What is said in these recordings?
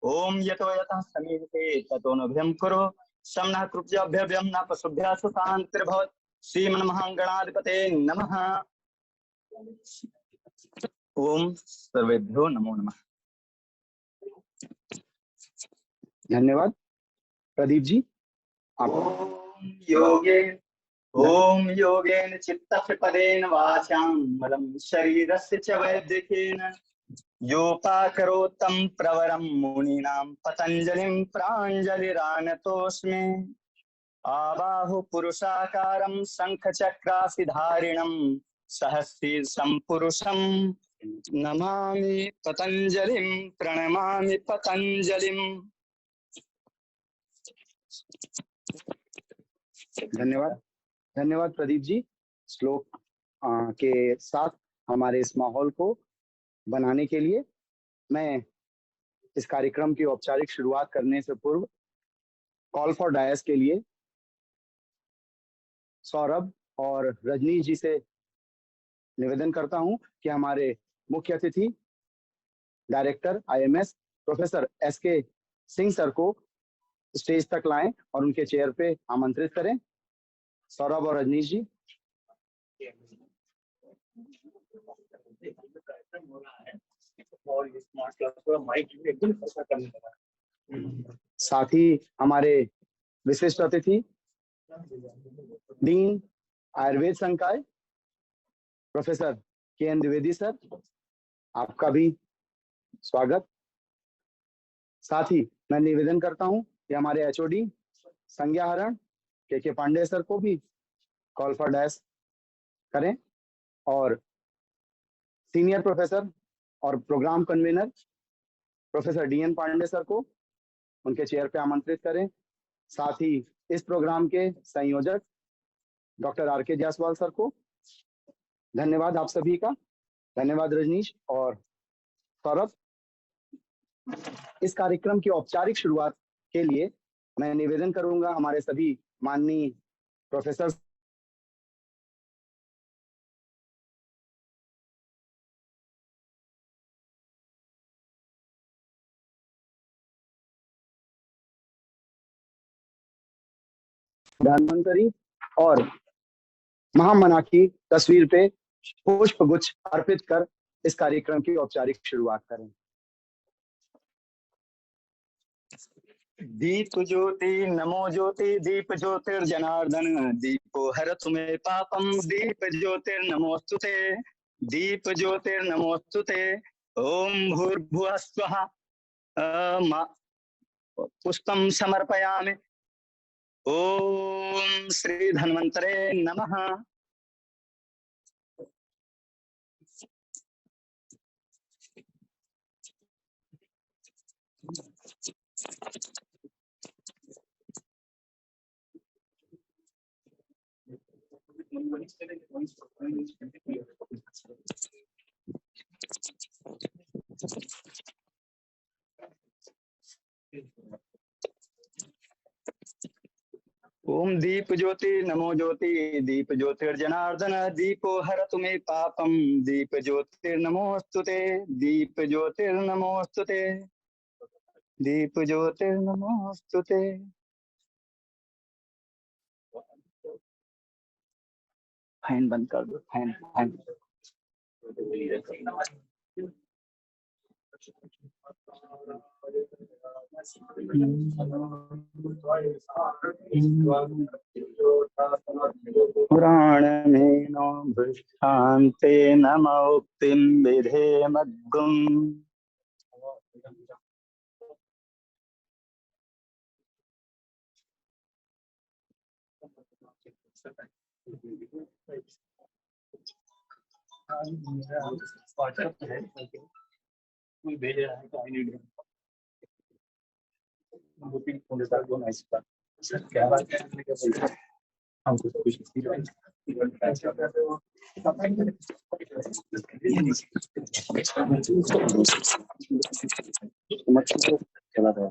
ओम यतो यतः समीहते ततो नभ्यं कुरु समनः कृप्याभ्यभ्यं न पशुभ्यासु शान्तिर्भवत् श्रीमन्महागणाधिपते नमः। ओम सर्वेभ्यो नमो नमः। धन्यवाद प्रदीप जी। आप ओम योगेन चित्तस्य पदेन वाचां मलं शरीरस्य च वैद्यकेन योपाकरोत्तं प्रवरं मुनीनां पतञ्जलिं प्राञ्जलिरानतोऽस्मि। आबाहु पुरुषाकारं शङ्खचक्रासिधारिणं सहस्रीर्षं पुरुषं नमामि पतञ्जलिं प्रणमामि पतञ्जलिं। धन्यवाद धन्यवाद प्रदीप जी। श्लोक के साथ हमारे इस माहौल को बनाने के लिए मैं इस कार्यक्रम की औपचारिक शुरुआत करने से पूर्व कॉल फॉर डायस के लिए सौरभ और रजनीश जी से निवेदन करता हूं कि हमारे मुख्य अतिथि director IMS professor SK Singh sir को स्टेज तक लाएं और उनके चेयर पे आमंत्रित करें। सौरभ और रजनीश जी। साथ ही हमारे विशिष्ट अतिथि डीन आयुर्वेद संकाय प्रोफेसर KN द्विवेदी सर, आपका भी स्वागत। साथ ही मैं निवेदन करता हूं कि हमारे HOD संज्ञाहरण KK पांडे सर को भी कॉल फॉर डायस करें और सीनियर प्रोफेसर और programme convener professor DN Pandey sir को उनके चेयर पे आमंत्रित करें। साथ ही इस प्रोग्राम के संयोजक डॉक्टर RK जायसवाल सर को धन्यवाद आप सभी का। धन्यवाद रजनीश और सौरभ। इस कार्यक्रम की औपचारिक शुरुआत के लिए मैं निवेदन करूंगा हमारे सभी माननीय प्रोफेसर धन्वंतरी और महामना की तस्वीर पे पुष्प गुच्छ अर्पित कर इस कार्यक्रम की औपचारिक शुरुआत करें। दीप ज्योति नमो ज्योति दीप ज्योतिर्जनार्दन दीपो हरतु मे पापम दीप ज्योतिर्नमोस्तुते दीप ज्योतिर्नमोस्तुते। ओम भूर्भुवः स्वः पुष्पं समर्पयामि। ओम श्री धन्वंतरे नमः। ओम दीप ज्योति नमो ज्योति दीप ज्योतिर्जनार्दन दीपो हरतु मे पापम दीप ज्योतिर्नमोस्तुते दीप ज्योतिर्नमोस्तुते दीप ज्योतिर्नमोस्तुते। फैन बंद कर दो, फैन फैन। पुराणमेनो भृष्टान्ते नमोक्तिं विधेमग्गुम्। भेज रहा है तो आई नीड क्या बात है हमको कुछ चला था।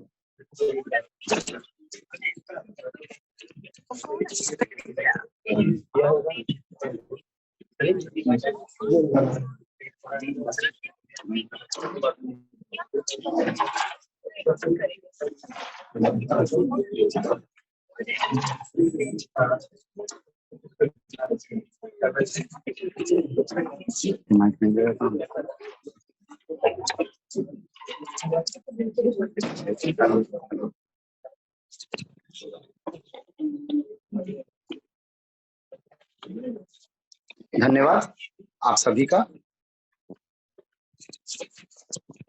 धन्यवाद आप सभी का।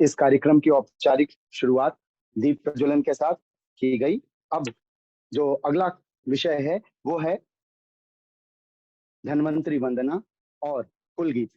इस कार्यक्रम की औपचारिक शुरुआत दीप प्रज्वलन के साथ की गई। अब जो अगला विषय है वो है धन्वंतरी वंदना और कुल गीत।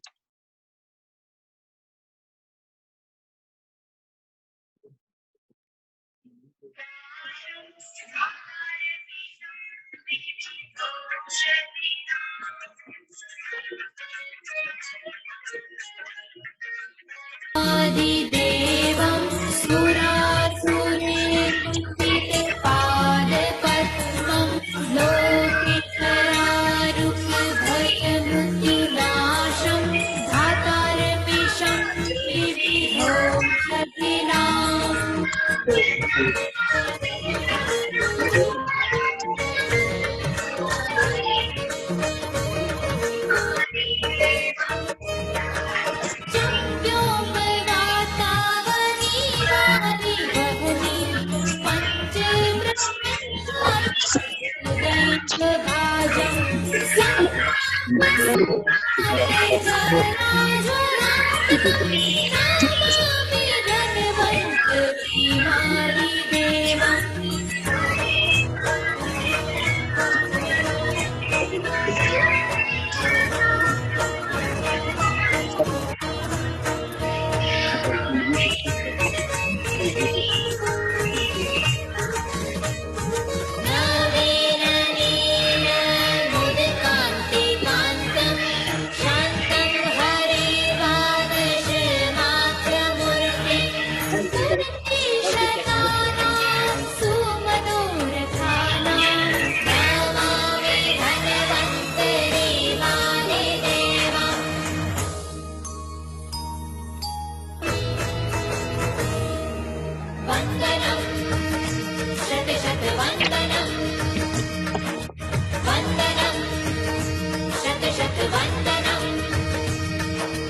आदिदेवं सुरासुरेन्द्रपादपद्मं लोकेशरारुह्यभयमृत्युनाशं धातारमीशं विविधौषधीनाम्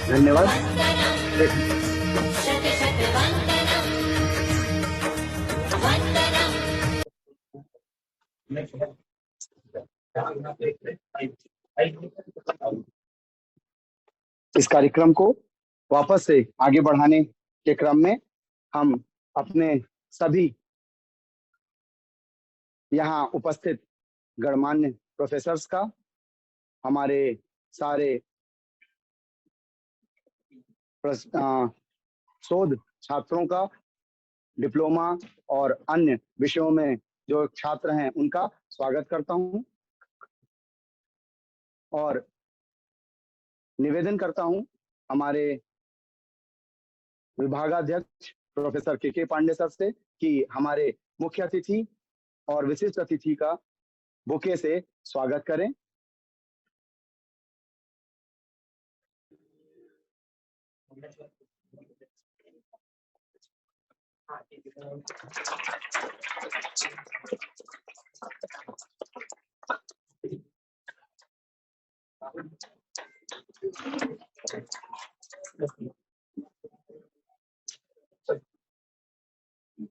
धन्यवाद। इस कार्यक्रम को वापस से आगे बढ़ाने के क्रम में हम अपने सभी यहाँ उपस्थित गणमान्य प्रोफेसर्स का, हमारे सारे शोध छात्रों का, डिप्लोमा और अन्य विषयों में जो छात्र हैं उनका स्वागत करता हूं और निवेदन करता हूं हमारे विभागाध्यक्ष प्रोफेसर के पांडे सर से कि हमारे मुख्य अतिथि और विशिष्ट अतिथि का बुके से स्वागत करें।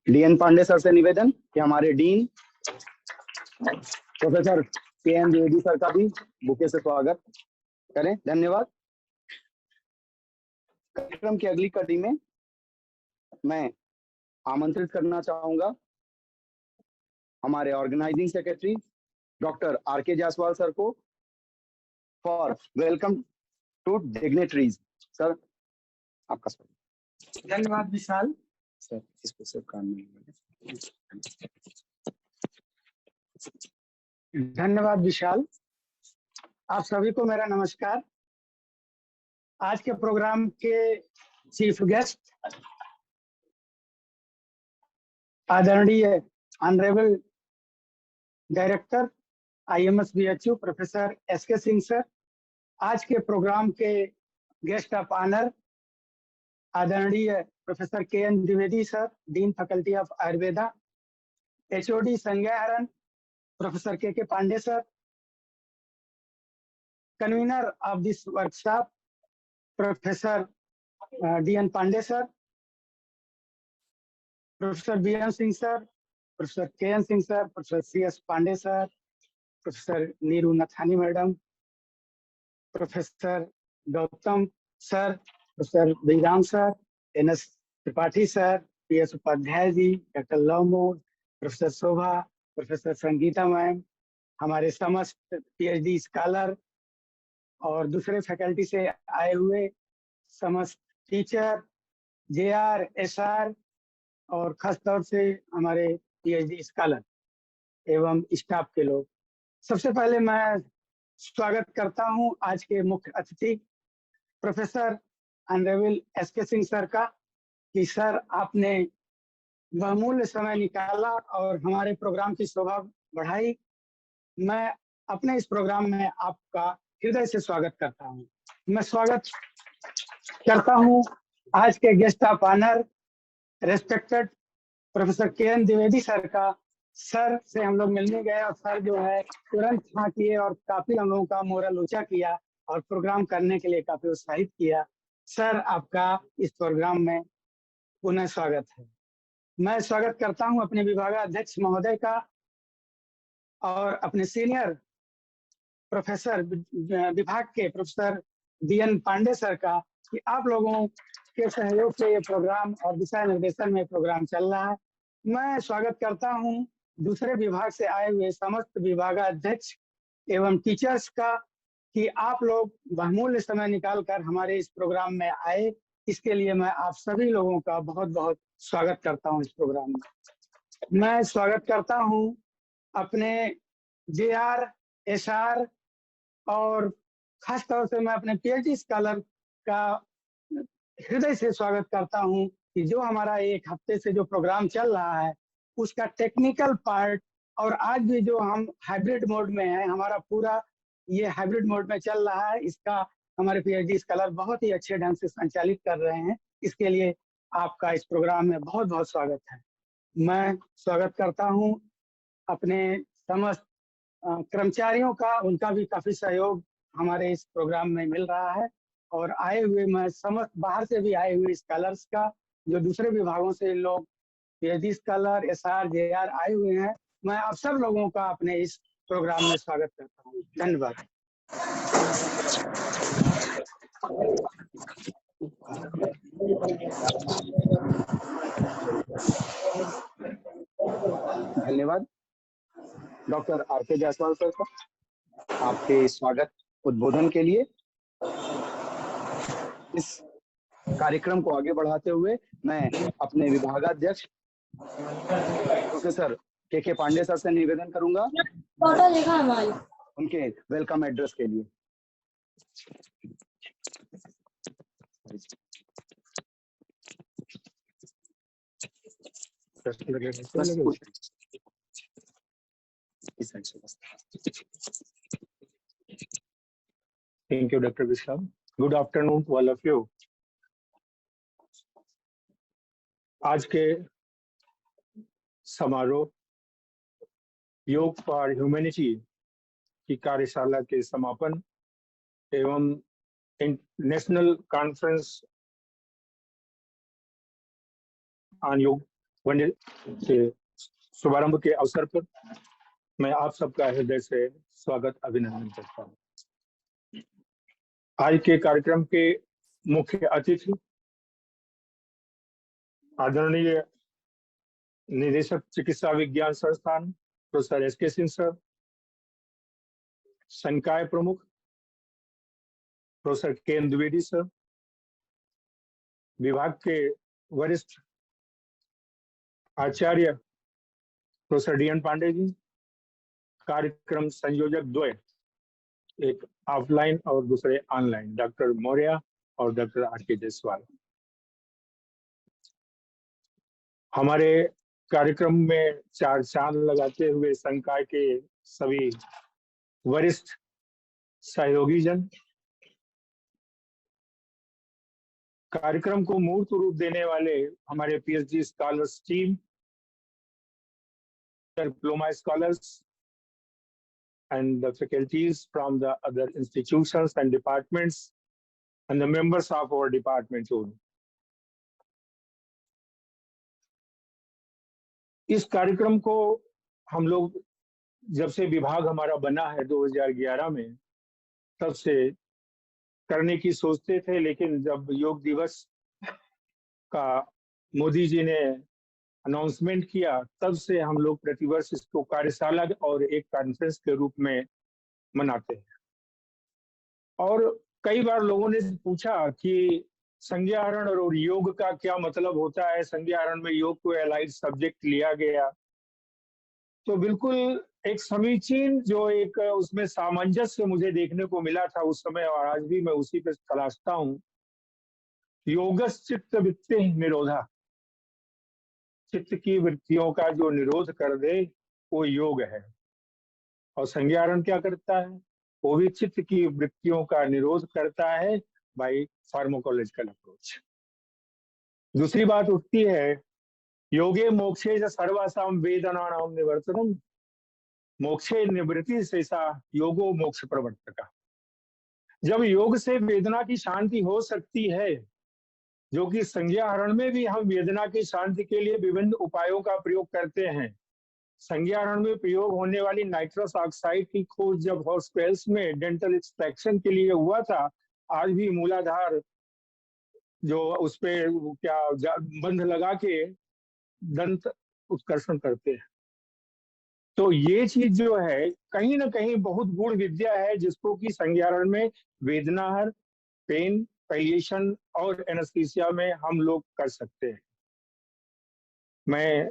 डीएन पांडे सर से निवेदन कि हमारे dean professor K N. Dwivedi sir का भी बुके से स्वागत करें। धन्यवाद। कार्यक्रम की अगली कड़ी में मैं आमंत्रित करना चाहूंगा हमारे organising secretary doctor R K. Jaiswal sir को for welcome to dignitaries. Sir आपका स्वागत। धन्यवाद विशाल। सर इसको सेव करना। धन्यवाद विशाल। आप सभी को मेरा नमस्कार। आज के प्रोग्राम के चीफ गेस्ट आदरणीय honourable director IMS BHU professor SK Singh sir, आज के प्रोग्राम के गेस्ट ऑफ ऑनर आदरणीय professor K N. Dwivedi sir, dean faculty of Ayurveda, HOD संजय हरन, professor K Pandey sir, convener of this workshop professor DN Pandey sir, professor BN Singh sir, professor KN Singh sir, professor CS Pandey sir, professor Neeru Nathani madam, professor Gautam sir, professor Viram sir, NS Tripathi sir, PS Upadhyay ji, doctor लवमोर, professor Shobha, professor Sangeeta ma'am, हमारे समस्त PhD scholar और दूसरे faculty से आए हुए समस्त teacher, JR, SR और खास तौर से हमारे PhD स्कॉलर एवं स्टाफ के लोग, सबसे पहले मैं स्वागत करता हूं आज के मुख्य अतिथि professor honourable SK Singh sir का, कि सर आपने बहुमूल्य समय निकाला और हमारे प्रोग्राम की शोभा बढ़ाई। मैं अपने इस प्रोग्राम में आपका हृदय से स्वागत करता हूं। मैं स्वागत करता हूं आज के guest of honour respected professor K N. Dwivedi sir का। सर से हम लोग मिलने गए और सर जो है तुरंत हाँ किए और काफी हम लोगों का मोरल ऊंचा किया और प्रोग्राम करने के लिए काफी उत्साहित किया। सर आपका इस प्रोग्राम में पुनः स्वागत है। मैं स्वागत करता हूं अपने विभागाध्यक्ष महोदय का और अपने सीनियर प्रोफेसर विभाग के प्रोफेसर DN पांडे सर का, कि आप लोगों के सहयोग से ये प्रोग्राम और दिशा निर्देशन में प्रोग्राम चल रहा है। मैं स्वागत करता हूं दूसरे विभाग से आए हुए समस्त विभागाध्यक्ष एवं टीचर्स का, कि आप लोग बहुमूल्य समय निकालकर हमारे इस प्रोग्राम में आए। इसके लिए मैं आप सभी लोगों का बहुत बहुत स्वागत करता हूं इस प्रोग्राम में। मैं स्वागत करता हूं अपने JR, SR और खास तौर से मैं अपने PhD स्कॉलर का हृदय से स्वागत करता हूं, कि जो हमारा एक हफ्ते से जो प्रोग्राम चल रहा है उसका टेक्निकल पार्ट, और आज भी जो हम हाइब्रिड मोड में है, हमारा पूरा ये हाइब्रिड मोड में चल रहा है, इसका हमारे PhD स्कॉलर बहुत ही अच्छे ढंग से संचालित कर रहे हैं। इसके लिए आपका इस प्रोग्राम में बहुत बहुत स्वागत है। मैं स्वागत करता हूं अपने समस्त कर्मचारियों का, उनका भी काफी सहयोग हमारे इस प्रोग्राम में मिल रहा है। और आए हुए मैं समस्त बाहर से भी आए हुए स्कॉलर्स का, जो दूसरे विभागों से लोग PhD स्कॉलर, SR, JR आए हुए हैं, मैं आप सब लोगों का अपने इस प्रोग्राम में स्वागत करता हूँ। धन्यवाद। धन्यवाद डॉक्टर RK जायसवाल सर का आपके स्वागत उद्बोधन के लिए। इस कार्यक्रम को आगे बढ़ाते हुए मैं अपने विभागाध्यक्ष प्रोफेसर के पांडे सर से निवेदन करूंगा उनके वेलकम एड्रेस के लिए। Thank you, Dr. Vishal. Good afternoon to all of you. आज के समारोह योग फॉर ह्यूमैनिटी की कार्यशाला के समापन एवं नेशनल कॉन्फ्रेंस ऑन योग के शुभारंभ के अवसर पर मैं आप सबका हृदय से स्वागत अभिनंदन करता हूँ। आज के कार्यक्रम के मुख्य अतिथि आदरणीय निदेशक चिकित्सा विज्ञान संस्थान प्रोफेसर SK सिंह सर, संकाय प्रमुख प्रोफेसर के.एन. द्विवेदी सर, विभाग के वरिष्ठ आचार्य प्रोफेसर DN पांडे जी, कार्यक्रम संयोजक द्वय, एक ऑफलाइन और दूसरे ऑनलाइन, डॉक्टर मौर्य और डॉक्टर RK जायसवाल। हमारे कार्यक्रम में चार चांद लगाते हुए संकाय के सभी वरिष्ठ सहयोगी जन, कार्यक्रम को मूर्त रूप देने वाले हमारे PhD scholars team, diploma scholars and the faculties from the other institutions and departments and the members of our department too. इस कार्यक्रम को हम लोग जब से विभाग हमारा बना है 2011 में, तब से करने की सोचते थे, लेकिन जब योग दिवस का मोदी जी ने अनाउंसमेंट किया, तब से हम लोग प्रतिवर्ष इसको कार्यशाला और एक कॉन्फ्रेंस के रूप में मनाते हैं। और कई बार लोगों ने पूछा कि संज्ञाहरण और योग का क्या मतलब होता है, संज्ञाहरण में योग को एलाइड सब्जेक्ट लिया गया। तो बिल्कुल एक समीचीन जो एक उसमें सामंजस्य मुझे देखने को मिला था उस समय, और आज भी मैं उसी पे तलाशता हूँ। योगस चित्त वृत्ति निरोधा, चित्त की वृत्तियों का जो निरोध कर दे वो योग है। और संज्ञाहरण क्या करता है? वो भी चित्त की वृत्तियों का निरोध करता है बाय फार्माकोलॉजिकल अप्रोच। दूसरी बात उठती है, योगे मोक्षे च सर्वासाम वेदनानाम निवर्तनम, मोक्षे निवृत्ति शेषा योगो मोक्ष प्रवर्तका। जब योग से वेदना की शांति हो सकती है, जो कि संज्ञाहरण में भी हम वेदना की शांति के लिए विभिन्न उपायों का प्रयोग करते हैं। संज्ञाहरण में प्रयोग होने वाली नाइट्रस ऑक्साइड की खोज जब हॉस्पिटल्स में डेंटल एक्सट्रैक्शन के लिए हुआ था, आज भी मूलाधार जो उस पे क्या बंध लगा के दंत उत्कर्षण करते हैं। तो ये चीज जो है कहीं ना कहीं बहुत गूढ़ विद्या है, जिसको कि संज्ञाहरण में वेदनाहर, पेन, पैलिएशन और एनेस्थीसिया में हम लोग कर सकते हैं। मैं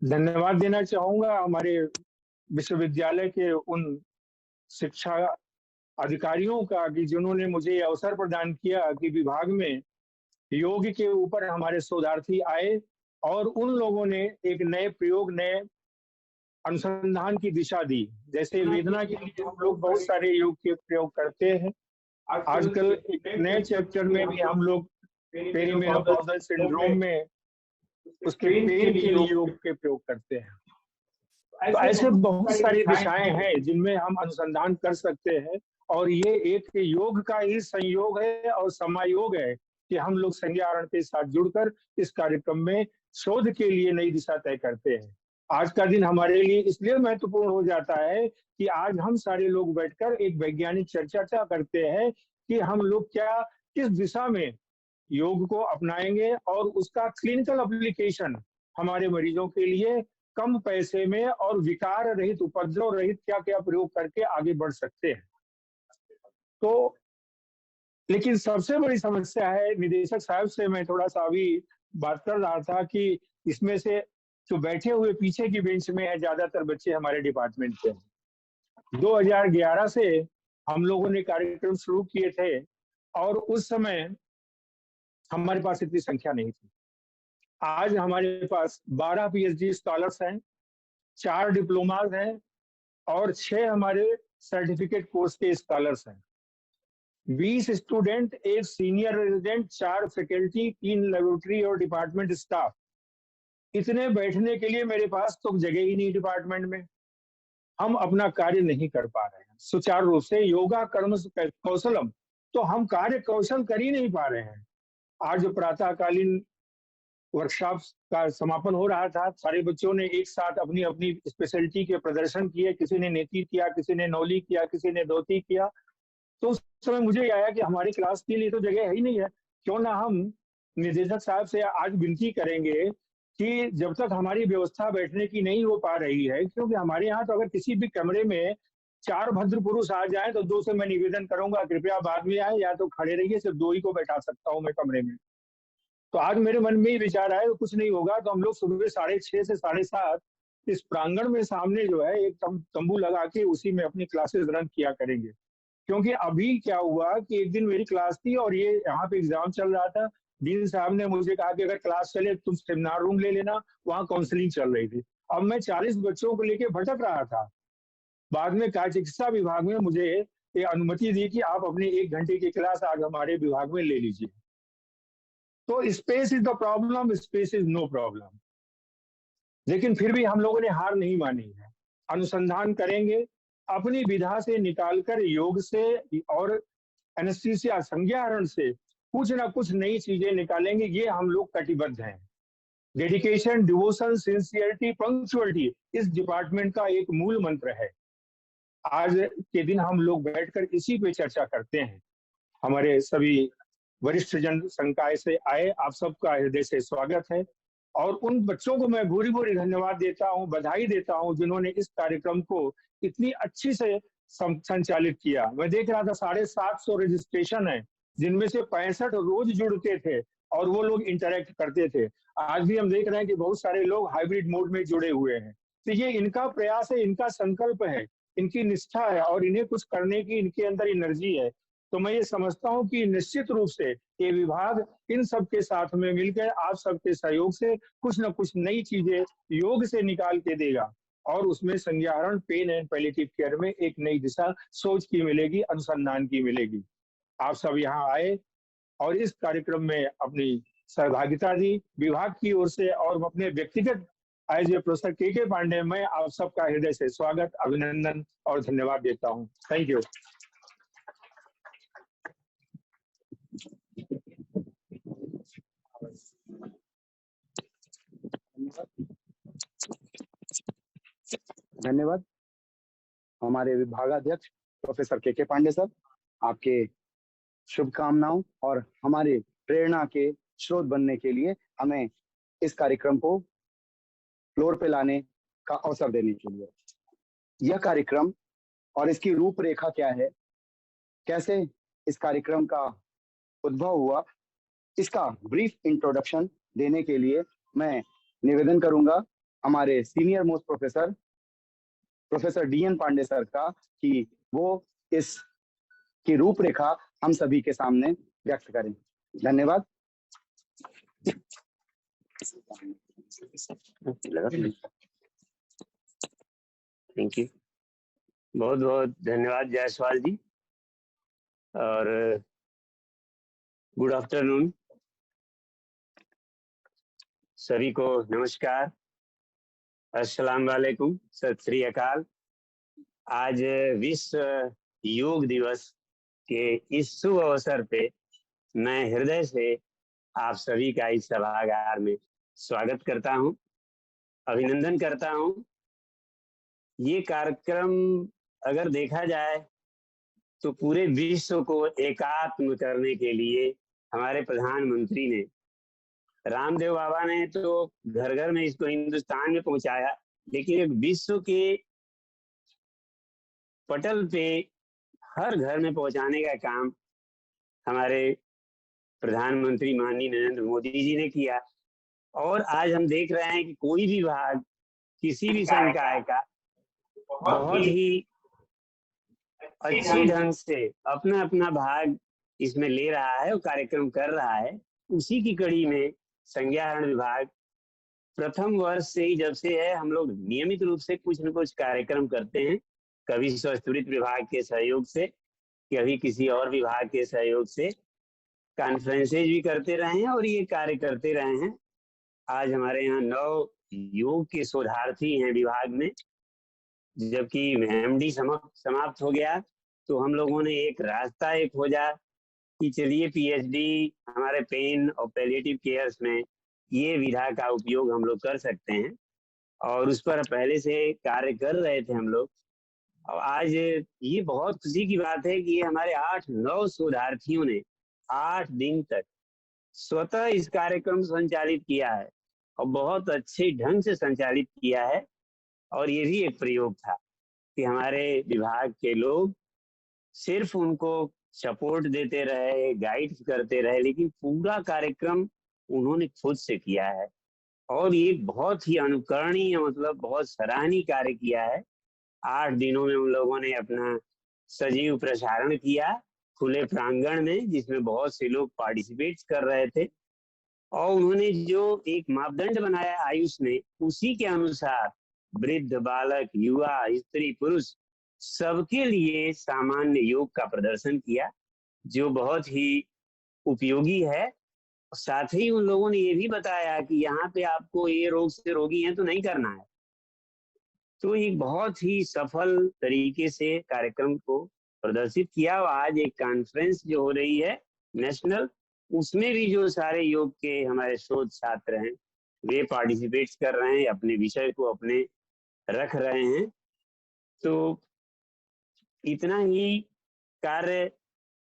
धन्यवाद देना चाहूंगा हमारे विश्वविद्यालय के उन शिक्षा अधिकारियों का कि जिन्होंने मुझे अवसर प्रदान किया कि विभाग में योग के ऊपर हमारे शोधार्थी आए और उन लोगों ने एक नए प्रयोग, नए अनुसंधान की दिशा दी। जैसे वेदना के लिए हम लोग बहुत सारे योग के प्रयोग करते हैं। आजकल एक नए चैप्टर में भी हम लोग पेरीमेनोपॉजल सिंड्रोम में उसके पेन के लिए योग के प्रयोग करते हैं। तो ऐसे बहुत सारी दिशाएं हैं जिनमें हम अनुसंधान कर सकते हैं, और ये एक योग का ही संयोग है और समायोग है कि हम लोग संज्ञाहरण के साथ जुड़कर इस कार्यक्रम में शोध के लिए नई दिशा तय करते हैं। आज का दिन हमारे लिए इसलिए महत्वपूर्ण हो जाता है कि आज हम सारे लोग बैठकर एक वैज्ञानिक चर्चा करते हैं कि हम लोग क्या किस दिशा में योग को अपनाएंगे और उसका क्लिनिकल एप्लीकेशन हमारे मरीजों के लिए कम पैसे में और विकार रहित, उपद्रव रहित क्या क्या प्रयोग करके आगे बढ़ सकते हैं। तो लेकिन सबसे बड़ी समस्या है, निदेशक साहब से मैं थोड़ा सा अभी बात कर रहा था कि इसमें से जो बैठे हुए पीछे की बेंच में है, ज्यादातर बच्चे हमारे डिपार्टमेंट के हैं। 2011 से हम लोगों ने कार्यक्रम शुरू किए थे और उस समय हमारे पास इतनी संख्या नहीं थी। आज हमारे पास 12 पीएचडी स्कॉलर्स हैं, 4 डिप्लोमाज हैं और 6 हमारे सर्टिफिकेट कोर्स के स्कॉलर्स हैं। 20 student, 1 senior resident, 4 faculty, 3 laboratory और डिपार्टमेंट स्टाफ। इतने बैठने के लिए मेरे पास तो जगह ही नहीं डिपार्टमेंट में। हम अपना कार्य नहीं कर पा रहे हैं सुचारू रूप से। योगा कर्म कौशलम, तो हम कार्य कौशल कर ही नहीं पा रहे हैं। आज प्रातःकालीन वर्कशॉप का समापन हो रहा था, सारे बच्चों ने एक साथ अपनी अपनी स्पेशलिटी के प्रदर्शन किए। किसी ने नेती किया, किसी ने नौली किया, किसी ने धोती किया। तो उस समय मुझे आया कि हमारी क्लास के लिए तो जगह है ही नहीं है, क्यों ना हम निदेशक साहब से आज विनती करेंगे कि जब तक हमारी व्यवस्था बैठने की नहीं हो पा रही है, क्योंकि हमारे यहाँ तो अगर किसी भी कमरे में 4 भद्र पुरुष आ जाए तो 2 से मैं निवेदन करूंगा कृपया बाद में आए, या तो खड़े रहिए, सिर्फ 2 ही को बैठा सकता हूँ मैं कमरे में। तो आज मेरे मन में ही विचार आया तो कुछ नहीं होगा तो हम लोग सुबह 6:30 से 7:30 इस प्रांगण में सामने जो है एक तंबू लगा के उसी में अपनी क्लासेस रन किया करेंगे। क्योंकि अभी क्या हुआ कि एक दिन मेरी क्लास थी और ये यहाँ पे एग्जाम चल रहा था। डीन साहब ने मुझे कहा कि अगर क्लास चले तुम सेमिनार रूम ले लेना, वहाँ काउंसलिंग चल रही थी। अब मैं 40 बच्चों को लेके भटक रहा था। बाद में चिकित्सा विभाग में मुझे ये अनुमति दी कि आप अपनी 1 घंटे की क्लास आज हमारे विभाग में ले लीजिए। तो space is the problem, space is no problem. लेकिन फिर भी हम लोगों ने हार नहीं मानी है, अनुसंधान करेंगे, अपनी विधा से निकालकर योग से और एनेस्थीसिया संज्ञाहरण से कुछ ना कुछ नई चीजें निकालेंगे। ये हम लोग कटिबद्ध हैं। डेडिकेशन, डिवोशन, सिंसियरिटी, पंक्चुअलिटी इस डिपार्टमेंट का एक मूल मंत्र है। आज के दिन हम लोग बैठकर इसी पे चर्चा करते हैं। हमारे सभी वरिष्ठ जन संकाय से आए आप सबका हृदय से स्वागत है और उन बच्चों को मैं भूरी भूरी धन्यवाद देता हूं, बधाई देता हूं जिन्होंने इस कार्यक्रम को इतनी अच्छी से संचालित किया। मैं देख रहा था 750 रजिस्ट्रेशन है, जिनमें से 65 रोज जुड़ते थे और वो लोग इंटरेक्ट करते थे। आज भी हम देख रहे हैं कि बहुत सारे लोग हाइब्रिड मोड में जुड़े हुए हैं। तो ये इनका प्रयास है, इनका संकल्प है, इनकी निष्ठा है और इन्हें कुछ करने की इनके अंदर एनर्जी है। तो मैं ये समझता हूँ कि निश्चित रूप से ये विभाग इन सब के साथ में मिलकर आप सबके सहयोग से कुछ न कुछ नई चीजें योग से निकाल के देगा और उसमें संज्ञाहरण, पेन एंड पैलिएटिव केयर में एक नई दिशा सोच की मिलेगी, अनुसंधान की मिलेगी। आप सब यहाँ आए और इस कार्यक्रम में अपनी सहभागिता दी विभाग की ओर से और अपने व्यक्तिगत as a professor K Pandey, मैं आप सबका हृदय से स्वागत, अभिनंदन और धन्यवाद देता हूँ। Thank you. धन्यवाद हमारे विभागाध्यक्ष प्रोफेसर के पांडे सर, आपके शुभकामनाओं और हमारे प्रेरणा के स्रोत बनने के लिए हमें इस कार्यक्रम को फ्लोर पे लाने का अवसर देने के लिए। यह कार्यक्रम और इसकी रूपरेखा क्या है, कैसे इस कार्यक्रम का उद्भव हुआ, इसका ब्रीफ इंट्रोडक्शन देने के लिए मैं निवेदन करूंगा हमारे senior most professor DN Pandey sir का कि वो इस की रूपरेखा हम सभी के सामने व्यक्त करें। धन्यवाद। थैंक यू, बहुत बहुत धन्यवाद जायसवाल जी और गुड आफ्टरनून सभी को। नमस्कार, अस्सलाम वालेकुम, सत श्री अकाल। आज विश्व योग दिवस के इस शुभ अवसर पे मैं हृदय से आप सभी का इस सभागार में स्वागत करता हूं, अभिनंदन करता हूं। ये कार्यक्रम अगर देखा जाए तो पूरे विश्व को एकात्म करने के लिए हमारे प्रधानमंत्री ने, रामदेव बाबा ने तो घर घर में इसको हिंदुस्तान में पहुंचाया, लेकिन एक विश्व के पटल पे हर घर में पहुंचाने का काम हमारे प्रधानमंत्री माननीय नरेंद्र मोदी जी ने किया। और आज हम देख रहे हैं कि कोई भी भाग किसी भी संकाय का बहुत ही अच्छी ढंग से अपना अपना भाग इसमें ले रहा है और कार्यक्रम कर रहा है। उसी की कड़ी में संज्ञाहरण विभाग प्रथम वर्ष से ही, जब से है, हम लोग नियमित रूप से कुछ न कुछ कार्यक्रम करते हैं, कभी स्वास्थ्य विभाग के सहयोग से, कभी किसी और विभाग के सहयोग से कॉन्फ्रेंसेज भी करते रहे हैं और ये कार्य करते रहे हैं। आज हमारे यहाँ 9 योग के शोधार्थी हैं विभाग में, जबकि MD समाप्त हो गया तो हम लोगों ने एक रास्ता खोजा कि चलिए PhD हमारे पेन और पैलिएटिव केयर्स में ये विधा का उपयोग हम लोग कर सकते हैं और उस पर पहले से कार्य कर रहे थे हम लोग। और आज ये बहुत खुशी की बात है कि ये हमारे 8-9 शोधार्थियों ने 8 दिन तक स्वतः इस कार्यक्रम संचालित किया है और बहुत अच्छे ढंग से संचालित किया है। और ये भी एक प्रयोग था कि हमारे विभाग के लोग सिर्फ उनको सपोर्ट देते रहे, गाइड करते रहे, लेकिन पूरा कार्यक्रम उन्होंने खुद से किया है और ये बहुत ही अनुकरणीय, मतलब बहुत सराहनीय कार्य किया है। 8 दिनों में उन लोगों ने अपना सजीव प्रसारण किया खुले प्रांगण में, जिसमें बहुत से लोग पार्टिसिपेट कर रहे थे और उन्होंने जो एक मापदंड बनाया आयुष में, उसी के अनुसार वृद्ध, बालक, युवा, स्त्री, पुरुष सबके लिए सामान्य योग का प्रदर्शन किया, जो बहुत ही उपयोगी है। साथ ही उन लोगों ने ये भी बताया कि यहाँ पे आपको ये रोग से रोगी हैं तो नहीं करना है। तो एक बहुत ही सफल तरीके से कार्यक्रम को प्रदर्शित किया। और आज एक कॉन्फ्रेंस जो हो रही है नेशनल, उसमें भी जो सारे योग के हमारे शोध छात्र हैं वे पार्टिसिपेट कर रहे हैं, अपने विषय को अपने रख रहे हैं। तो इतना ही कार्य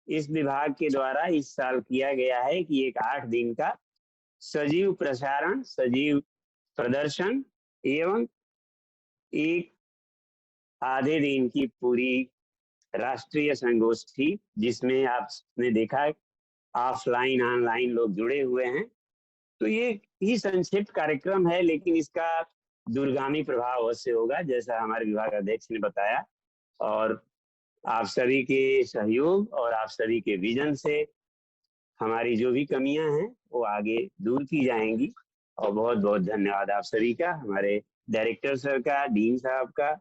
इस विभाग के द्वारा इस साल किया गया है कि एक 8 दिन का सजीव प्रसारण, सजीव प्रदर्शन एवं एक आधे दिन की पूरी राष्ट्रीय संगोष्ठी, जिसमें आपने देखा ऑफलाइन ऑनलाइन लोग जुड़े हुए हैं। तो ये ही संक्षिप्त कार्यक्रम है, लेकिन इसका दूरगामी प्रभाव अवश्य होगा, जैसा हमारे विभाग अध्यक्ष ने बताया। और आप सभी के सहयोग और आप सभी के विजन से हमारी जो भी कमियां हैं वो आगे दूर की जाएंगी। और बहुत बहुत धन्यवाद आप सभी का, हमारे डायरेक्टर सर का, डीन साहब का,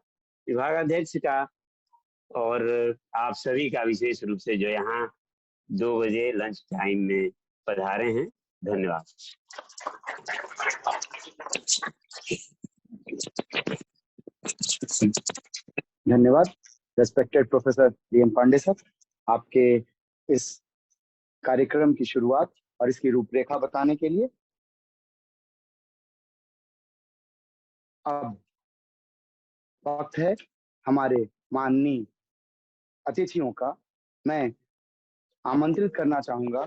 विभागाध्यक्ष का, और आप सभी का विशेष रूप से जो यहाँ 2 बजे लंच टाइम में पधारे हैं। धन्यवाद। धन्यवाद respected professor D N. Pandey sir, आपके इस कार्यक्रम की शुरुआत और इसकी रूपरेखा बताने के लिए। अब वक्त है हमारे माननीय अतिथियों का। मैं आमंत्रित करना चाहूंगा,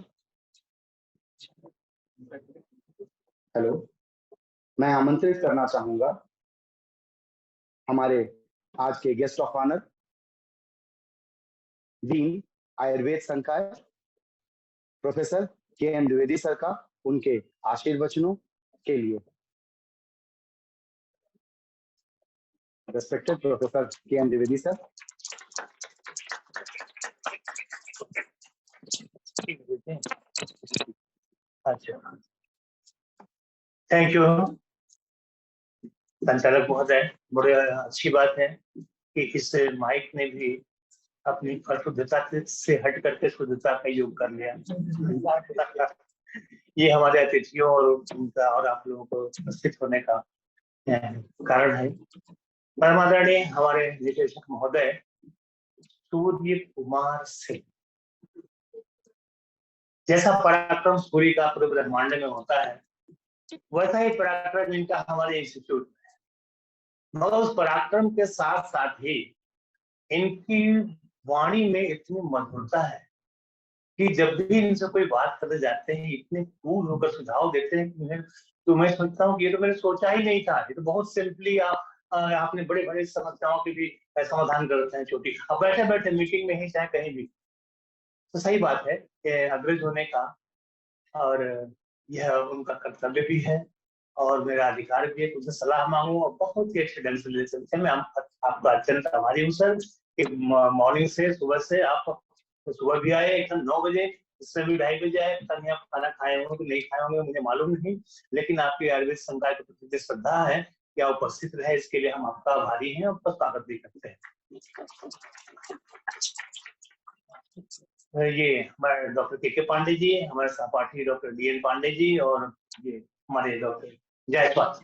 मैं आमंत्रित करना चाहूंगा हमारे आज के guest of honour, dean Ayurveda संकाय प्रोफेसर के.एन. द्विवेदी सर का, उनके आशीर्वचनों के लिए। Respected professor K N. Dwivedi sir. अच्छा, थैंक यू संचालक महोदय। बड़ी अच्छी बात है कि इस माइक ने भी अपनी अशुद्धता से हट करके शुद्धता का योग कर लिया। ये हमारे अतिथियों और उनका और आप लोगों को उपस्थित होने का कारण है। परमादरणीय हमारे निदेशक महोदय सूर्य कुमार सिंह, जैसा पराक्रम सूर्य का पूरे ब्रह्मांड में होता है, वैसा ही पराक्रम इनका हमारे इंस्टीट्यूट में है। मगर उस पराक्रम के साथ साथ ही इनकी वाणी में इतनी मधुरता है कि जब भी इनसे कोई बात करने जाते हैं, इतने कूल होकर सुझाव देते हैं कि तो मैं सोचता हूँ कि ये तो मैंने सोचा ही नहीं था। ये तो बहुत सिंपली आपने बड़े बड़े समस्याओं की भी समाधान करते हैं, छोटी। अब बैठे बैठे मीटिंग में ही चाहे कहीं भी, तो सही बात है कि अग्रज होने का, और यह उनका कर्तव्य भी है और मेरा अधिकार भी है। उनसे सलाह मांगू और बहुत ही अच्छे ढंग से ले सकते हैं। मैं आपका अत्यंत आभारी हूँ सर कि मॉर्निंग से, सुबह से आप तो सुबह भी आए एकदम 9 बजे, इससे भी 2:30 बजे आए। पता नहीं आप खाना खाए होंगे कि नहीं खाए होंगे, मुझे मालूम नहीं, लेकिन आपकी आयुर्वेद संकाय के प्रति श्रद्धा है कि आप उपस्थित रहे, इसके लिए हम आपका आभारी हैं और स्वागत भी करते हैं। ये हमारे डॉक्टर के पांडे जी, हमारे सहपाठी डॉक्टर डी.एन. पांडे जी, और ये हमारे डॉक्टर जायसवाल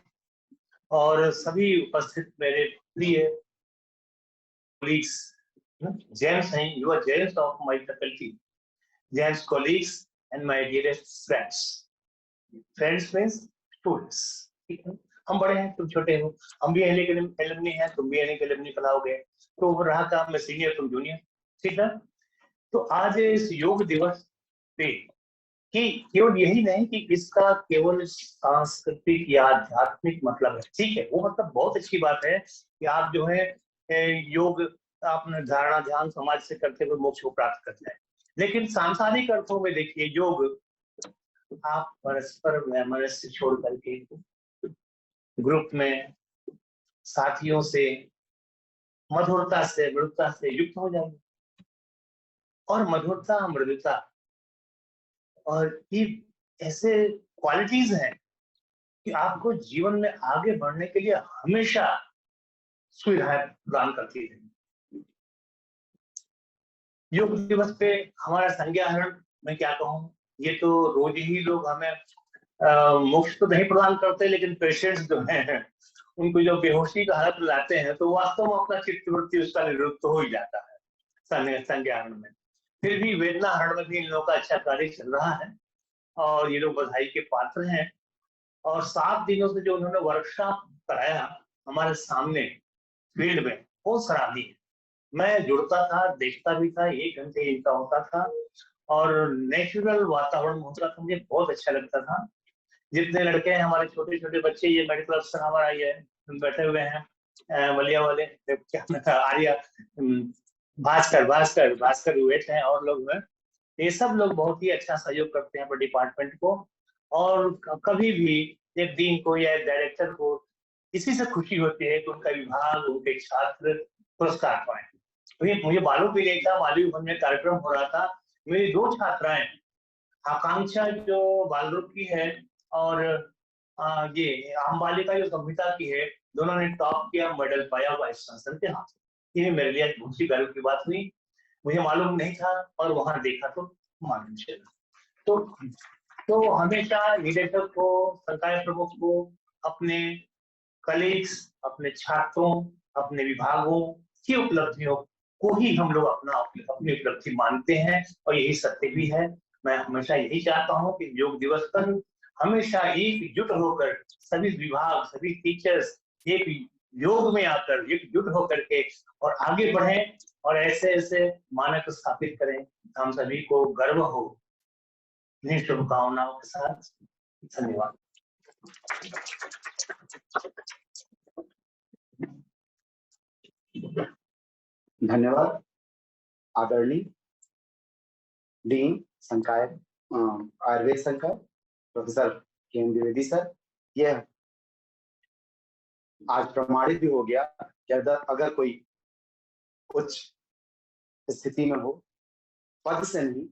और सभी उपस्थित मेरे प्रिय colleagues, James हैं, you are James of my faculty, James colleagues and my dearest friends. Friends means students. ठीक है, हम बड़े हैं, तुम छोटे हो, हम भी एनए के एलुमनी हैं, तुम भी एनए के एलुमनी पढ़ाओगे, तो रहा काम मैं सीनियर, तुम जूनियर, ठीक है। तो आज इस योग दिवस पे कि केवल यही नहीं कि इसका केवल सांस्कृतिक या आध्यात्मिक मतलब है, ठीक है, वो मतलब बहुत अच्छी बात है कि आप जो है योग आपने धारणा ध्यान समाज से करते हुए मोक्ष को प्राप्त करते हैं। लेकिन सांसारिक अर्थों में देखिए, योग आप परस्पर वैमनस्य छोड़ करके ग्रुप में साथियों से मधुरता से मृदुता से युक्त हो जाएंगे। और मधुरता, मृदुता और ये ऐसे क्वालिटीज हैं कि आपको जीवन में आगे बढ़ने के लिए हमेशा सुविधाएं प्रदान करती है। योग दिवस पे हमारा संज्ञाहरण मैं क्या कहूँ, ये तो रोज ही लोग हमें मोक्ष तो नहीं प्रदान करते, लेकिन पेशेंट्स जो हैं उनको जो बेहोशी का हालत लाते हैं, तो वास्तव में अपना चित्तवृत्ति उसका निवृत्त हो ही जाता है संज्ञाहरण में। फिर भी वेदना हरण में भी इन लोगों का अच्छा कार्य चल रहा है और ये लोग बधाई के पात्र हैं। और 7 दिनों से जो उन्होंने वर्कशॉप कराया हमारे सामने फील्ड में, वो सराहनीय है। मैं जुड़ता था, देखता भी था, 1 घंटे इनका होता था और नेचुरल वातावरण होता था, मुझे बहुत अच्छा लगता था। जितने लड़के हैं हमारे, छोटे छोटे बच्चे, ये मेडिकल अफसर हमारा ये बैठे हुए हैं बलिया वाले, क्या आर्या, भास्कर वेट हैं और लोग हैं, ये सब लोग बहुत ही अच्छा सहयोग करते हैं डिपार्टमेंट को। और कभी भी एक डीन को या एक डायरेक्टर को इसी से खुशी होती है कि उनका विभाग, उनके छात्र पुरस्कार पाए। मुझे मालूम भी नहीं था, मालूम भवन में कार्यक्रम हो रहा था, मेरी 2 छात्राएं, आकांक्षा जो बालरूप की है और ये आम्बालिका जो संहिता की है, दोनों ने टॉप किया, मेडल पाया वाइस चांसलर के हाथ से। ये मेरे लिए बहुत ही गर्व की बात हुई, मुझे मालूम नहीं था और वहां देखा तो मालूम चला। तो हमेशा निदेशक को, संकाय प्रमुख को अपने कलीग्स, अपने छात्रों, अपने विभागों की उपलब्धियों को ही हम लोग अपनी उपलब्धि मानते हैं और यही सत्य भी है। मैं हमेशा यही चाहता हूं कि योग दिवस पर हमेशा एकजुट होकर सभी विभाग, सभी टीचर्स एक योग में आकर एकजुट होकर के और आगे बढ़ें और ऐसे ऐसे मानक स्थापित करें, हम सभी को गर्व हो। इन्हीं शुभकामनाओं के साथ धन्यवाद। धन्यवाद आदरणीय डीन संकाय, आयुर्वेद संकाय प्रोफेसर के.एन. द्विवेदी सर। यह आज प्रमाणित भी हो गया कि अगर कोई उच्च स्थिति में हो, पद से नहीं,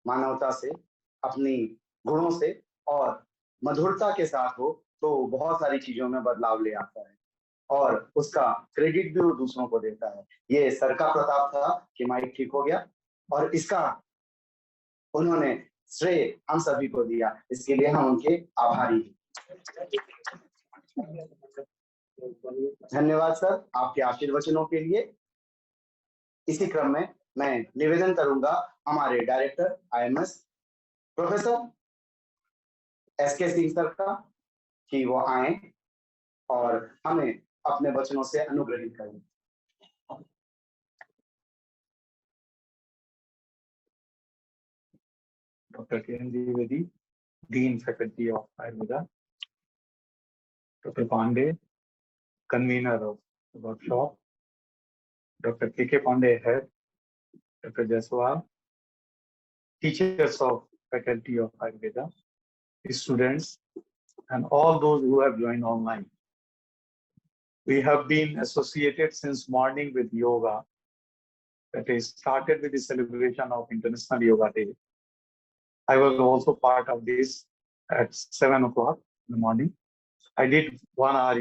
मानवता से, अपनी गुणों से और मधुरता के साथ हो, तो बहुत सारी चीजों में बदलाव ले आता है और उसका क्रेडिट भी वो दूसरों को देता है। ये सर का प्रताप था कि माइक ठीक हो गया और इसका उन्होंने श्रेय हम सभी को दिया, इसके लिए हम उनके आभारी हैं। धन्यवाद सर आपके आशीर्वचनों के लिए। इसी क्रम में मैं निवेदन करूंगा हमारे director IMS professor SK Singh sir का कि वो आए और हमें अपने वचनों से अनुग्रहित करें। Dr. K.N. Dwivedi, Dean Faculty of Ayurveda, Dr. Pandey, convener of the workshop, Dr. K.K. Pandey, head, Dr. Jaswal, teachers of Faculty of Ayurveda, students, and all those who have joined online. We have been associated since morning with yoga. That is started with the celebration of International Yoga Day. I was also part of this at 7 o'clock in the morning. I did 1 hour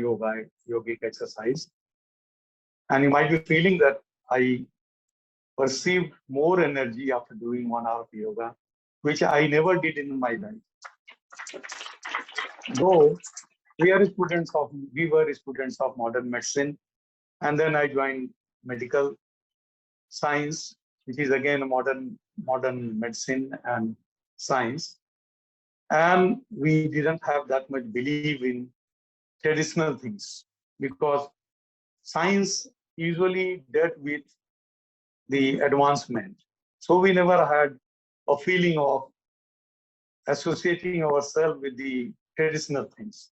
yogic exercise. And you might be feeling that I perceived more energy after doing 1 hour of yoga, which I never did in my life. Though we were students of modern medicine, and then I joined medical science, which is again a modern medicine and science. And we didn't have that much belief in traditional things because science usually dealt with the advancement. So we never had a feeling of associating ourselves with the traditional things.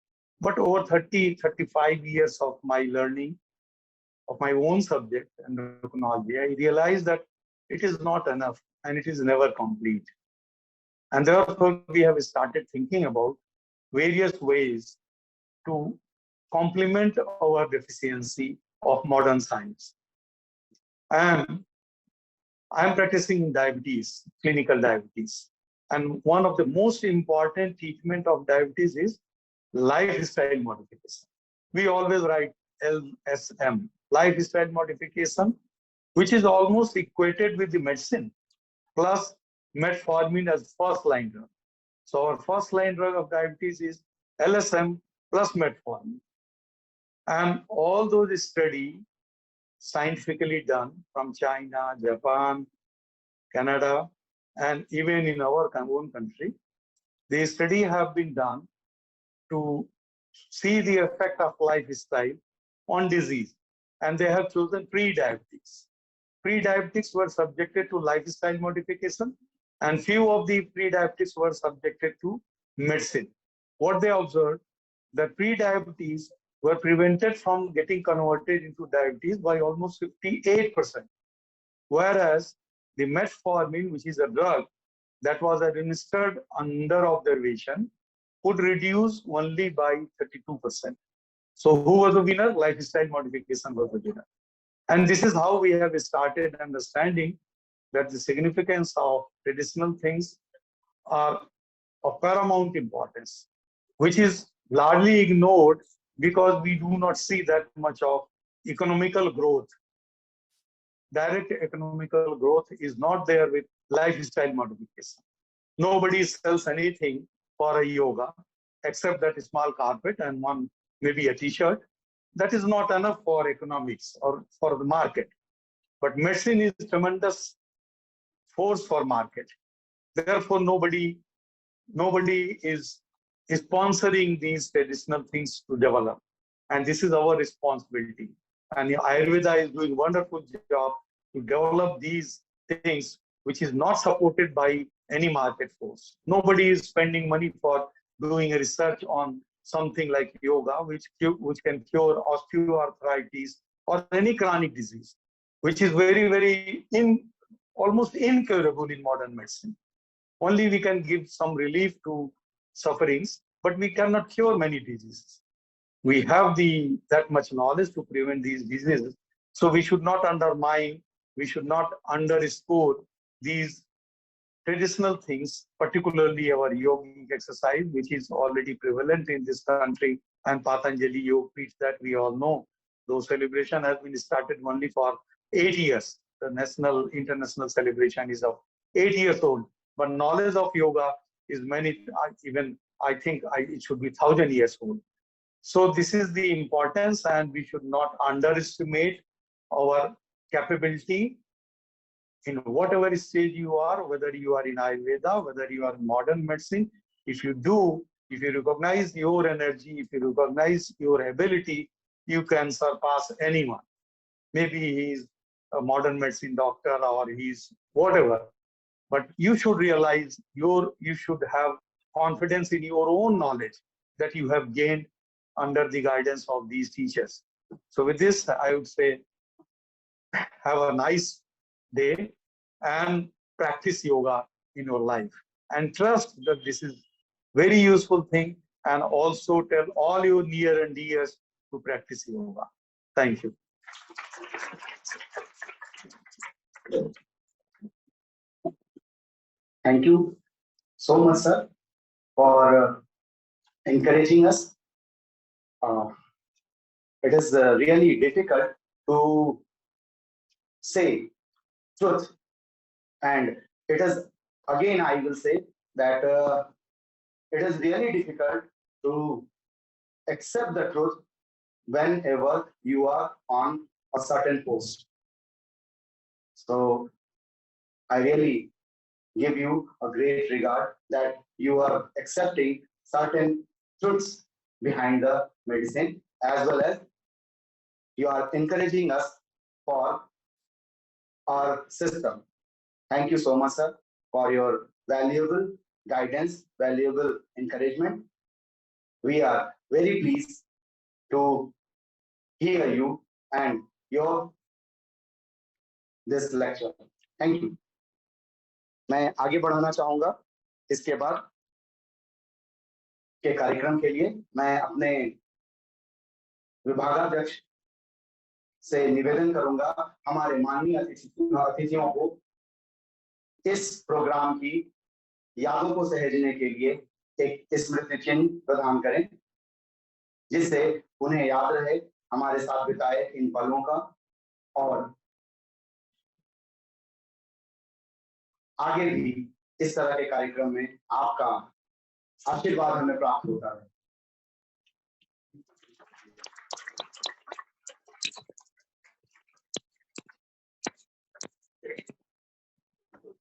But over 35 years of my learning of my own subject, endocrinology, I realized that it is not enough and it is never complete. And therefore, we have started thinking about various ways to complement our deficiency of modern science. And I'm practicing diabetes, clinical diabetes. And one of the most important treatment of diabetes is lifestyle modification. We always write LSM, lifestyle modification. which is almost equated with the medicine, plus metformin as first line drug. So our first line drug of diabetes is LSM plus metformin. And all those studies scientifically done from China, Japan, Canada, and even in our own country, the study have been done to see the effect of lifestyle on disease. And they have chosen pre-diabetics. Pre-diabetics were subjected to lifestyle modification, and few of the pre-diabetics were subjected to medicine. What they observed, that pre-diabetes were prevented from getting converted into diabetes by almost 58%. Whereas the metformin, which is a drug that was administered under observation, could reduce only by 32%. So who was the winner? Lifestyle modification was the winner. And this is how we have started understanding that the significance of traditional things are of paramount importance, which is largely ignored because we do not see that much of economical growth. Direct economical growth is not there with lifestyle modification. Nobody sells anything for a yoga except that small carpet and one maybe a t-shirt. That is not enough for economics or for the market. But medicine is tremendous force for market. Therefore, nobody is sponsoring these traditional things to develop. And this is our responsibility. And Ayurveda is doing a wonderful job to develop these things, which is not supported by any market force. Nobody is spending money for doing a research on something like yoga, which can cure osteoarthritis or any chronic disease, which is very almost incurable in modern medicine. Only we can give some relief to sufferings, but we cannot cure many diseases. We have that much knowledge to prevent these diseases. So we should not undermine, we should not underscore these traditional things, particularly our yogic exercise, which is already prevalent in this country, and Patanjali Yoga Peeth that we all know. Those celebration has been started only for 8 years. The national, international celebration is of 8 years old, but knowledge of yoga is many, even I think it should be 1,000 years old. So this is the importance, and we should not underestimate our capability in whatever stage you are, whether you are in Ayurveda, whether you are in modern medicine. If you recognize your energy, if you recognize your ability, you can surpass anyone. Maybe he's a modern medicine doctor or he's whatever, but you should realize you should have confidence in your own knowledge that you have gained under the guidance of these teachers. So with this, I would say, have a nice day and practice yoga in your life, and trust that this is very useful thing, and also tell all your near and dears to practice yoga. Thank you. Thank you so much, sir, for encouraging us. It is really difficult to say truth, and it is, again, I will say that it is really difficult to accept the truth whenever you are on a certain post. So I really give you a great regard that you are accepting certain truths behind the medicine, as well as you are encouraging us for our system. Thank you so much, sir, for your valuable guidance, valuable encouragement. We are very pleased to hear you and your this lecture. Thank you. मैं आगे बढ़ाना चाहूंगा इसके बाद के कार्यक्रम के लिए मैं अपने विभागाध्यक्ष से निवेदन करूंगा हमारे माननीय अतिथियों को इस प्रोग्राम की यादों को सहेजने के लिए एक स्मृति चिन्ह प्रदान करें, जिससे उन्हें याद रहे हमारे साथ बिताए इन पलों का, और आगे भी इस तरह के कार्यक्रम में आपका आशीर्वाद हमें प्राप्त होता है।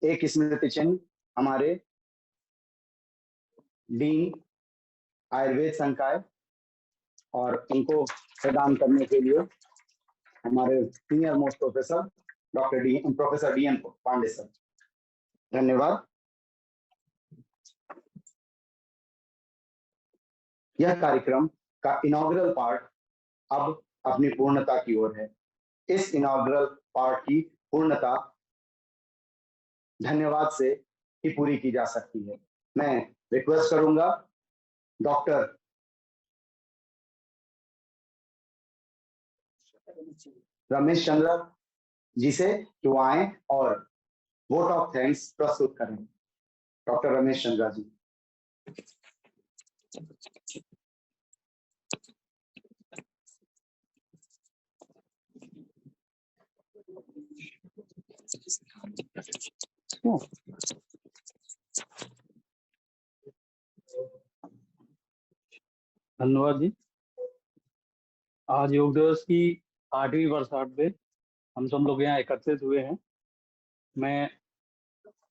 एक स्मृति चिन्ह हमारे डीन आयुर्वेद संकाय और उनको प्रदान करने के लिए हमारे senior most professor professor D N. Pandey sir, धन्यवाद। यह कार्यक्रम का इनॉग्रल पार्ट अब अपनी पूर्णता की ओर है। इस इनॉग्रल पार्ट की पूर्णता धन्यवाद से ही पूरी की जा सकती है। मैं रिक्वेस्ट करूंगा डॉक्टर रमेश चंद्र जी से कि वो आए और वोट ऑफ थैंक्स प्रस्तुत करें। डॉक्टर रमेश चंद्र जी। धन्यवाद जी। आज योग दिवस की 8वीं वर्षगांठ पे हम सब लोग यहाँ एकत्रित हुए हैं। मैं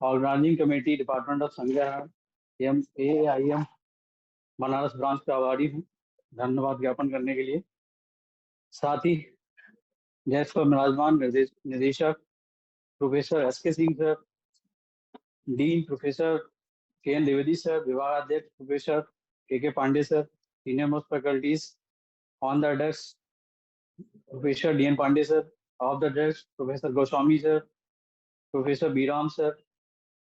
ऑर्गेनाइजिंग कमेटी डिपार्टमेंट ऑफ संज्ञान AIM बनारस ब्रांच का आभारी हूँ, धन्यवाद ज्ञापन करने के लिए। साथ ही जैस पर विराजमान निदेशक professor SK Singh sir, dean professor KN Dwivedi sir, विभागाध्यक्ष professor KK Pandey sir, senior most faculties on the desk professor DN Pandey sir, off the desk professor Goswami sir, professor Biram sir,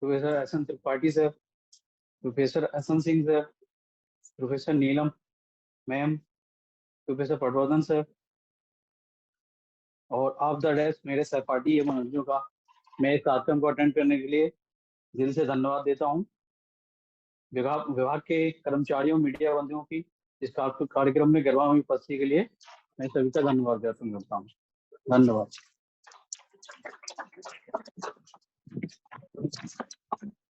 professor SN Tripathi sir, professor SN Singh sir, professor Neelam ma'am, professor Patwardhan sir और off the desk मेरे सहपाठी एवं अनुजों का मैं इस कार्यक्रम को attend करने के लिए दिल से धन्यवाद देता हूँ। विभाग के कर्मचारियों, मीडिया बंधुओं की इस कार्यक्रम में गरबा हुई उपस्थिति के लिए मैं सभी का धन्यवाद ज्ञापन करता हूँ। धन्यवाद।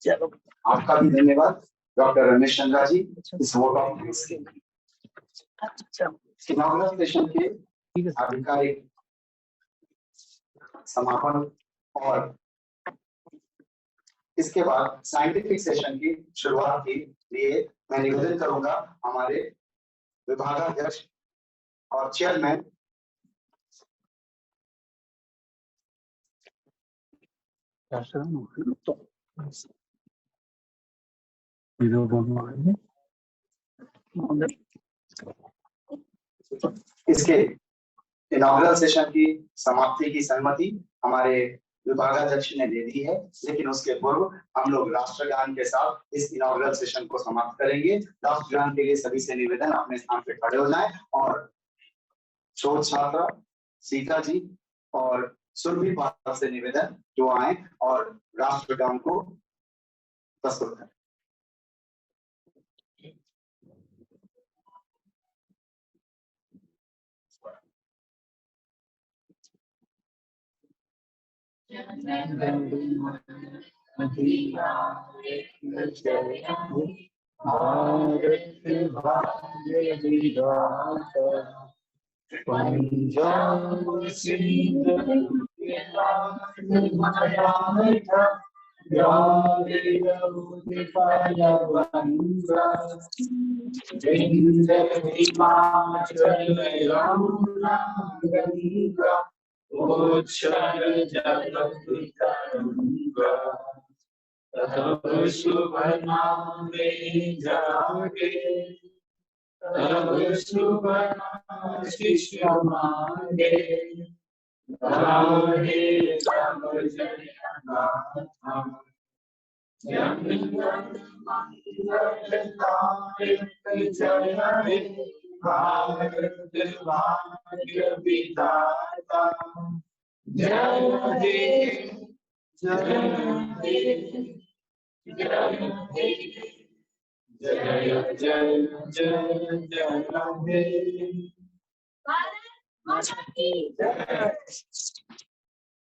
चलो, आपका भी धन्यवाद डॉक्टर रमेश चंद्रा जी इस वोट ऑफ थैंक्स के लिए। इनॉग्रल सेशन के आधिकारिक समापन और इसके बाद साइंटिफिक सेशन की शुरुआत के लिए मैं निवेदन करूंगा हमारे विभागाध्यक्ष और चेयरमैन इसके इनॉग्रल सेशन की समाप्ति की सहमति हमारे विभागाध्यक्ष ने दे दी है, लेकिन उसके पूर्व हम लोग राष्ट्रगान के साथ इस इनॉग्रल सेशन को समाप्त करेंगे। राष्ट्रगान के लिए सभी से निवेदन अपने स्थान पे खड़े हो जाएं और शोध छात्रा सीता जी और सुरभि पाल से निवेदन जो आए और राष्ट्रगान को प्रस्तुत करें।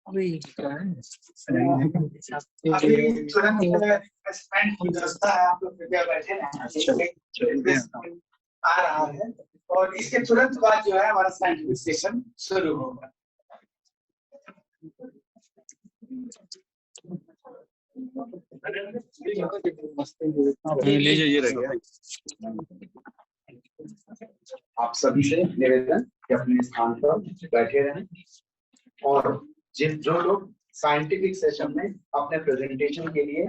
अभी तुरंत स्पेंड की व्यवस्था है, आप लोग कृपया बैठे रहें। आ रहा है और इसके तुरंत बाद जो है हमारा साइंटिफिक सेशन शुरू होगा। ले जाइए रह गया। आप सभी से निवेदन कि अपने स्थान पर बैठे रहें और जो लोग साइंटिफिक सेशन में अपने प्रेजेंटेशन के लिए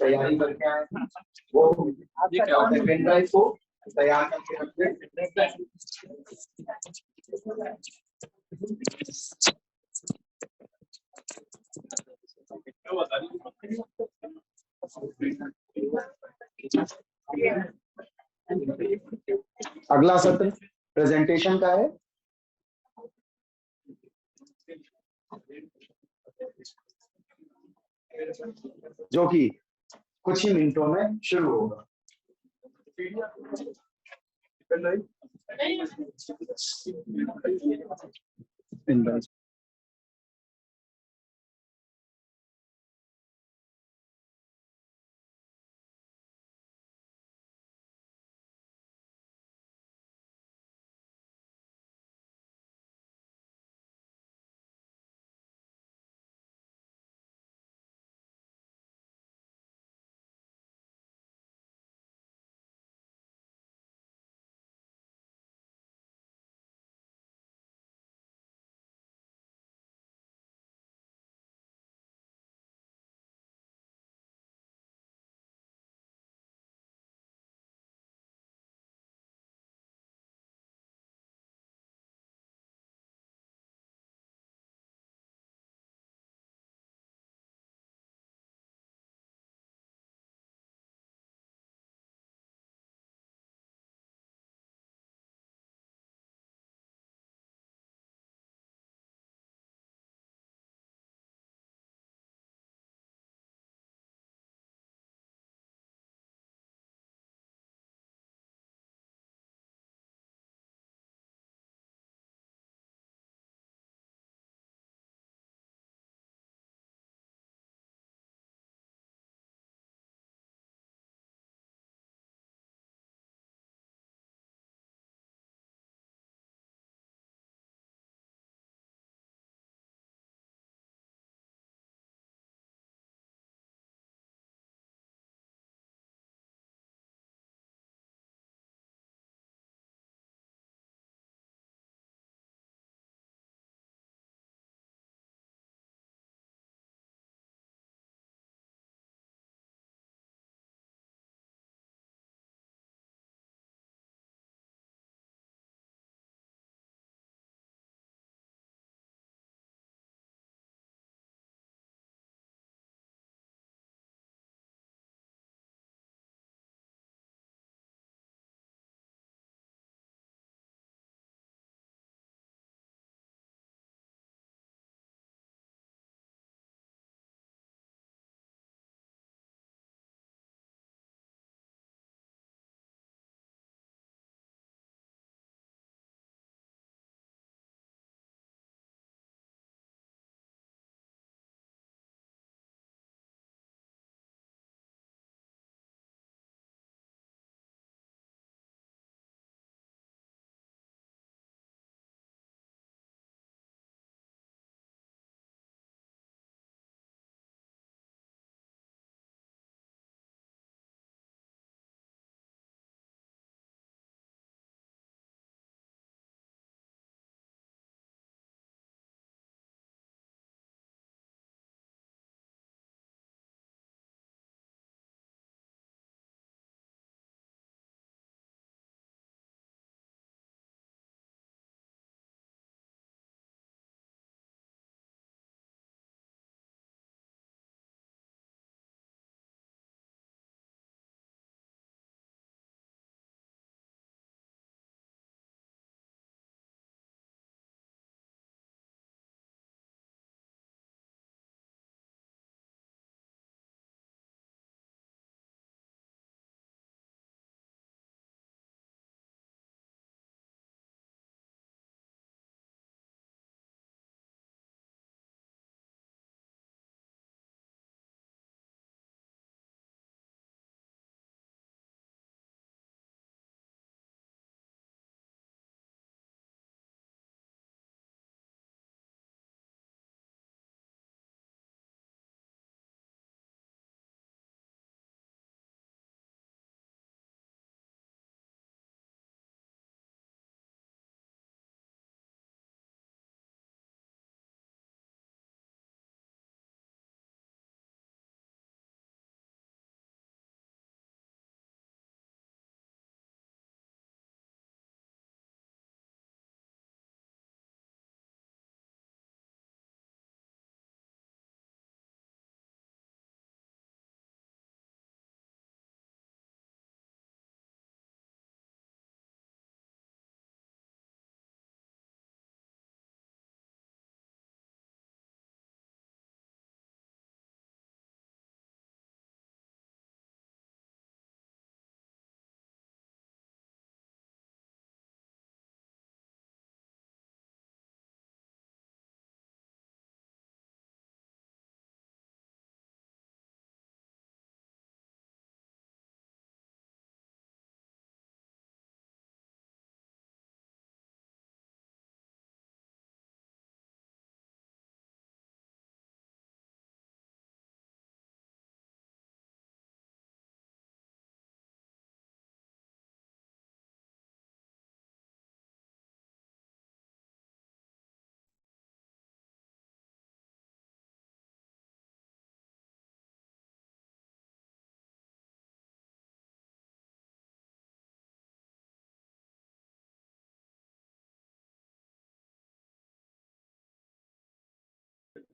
तैयारी करके आए हैं वो अपने पेन ड्राइव को तैयार करके रखें। अगला सत्र प्रेजेंटेशन का है जो कि कुछ ही मिनटों में शुरू होगा।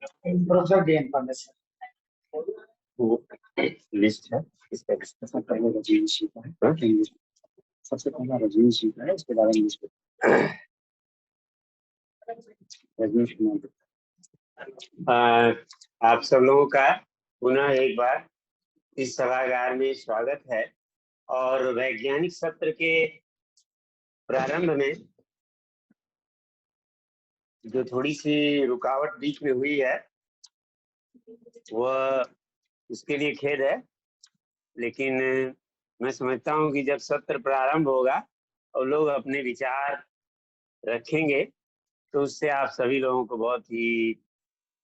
Professor D N Pandey sir. वो लिस्ट है, इसका डिस्कशन करेंगे रजनीश जी का है। सबसे पहला रजनीश जी का है, इसके बारे में रजनीश कुमार। आप सब लोगों का पुनः एक बार इस सभागार में स्वागत है। और वैज्ञानिक सत्र के प्रारंभ में जो थोड़ी सी रुकावट बीच में हुई है वह उसके लिए खेद है, लेकिन मैं समझता हूं कि जब सत्र प्रारंभ होगा और लोग अपने विचार रखेंगे तो उससे आप सभी लोगों को बहुत ही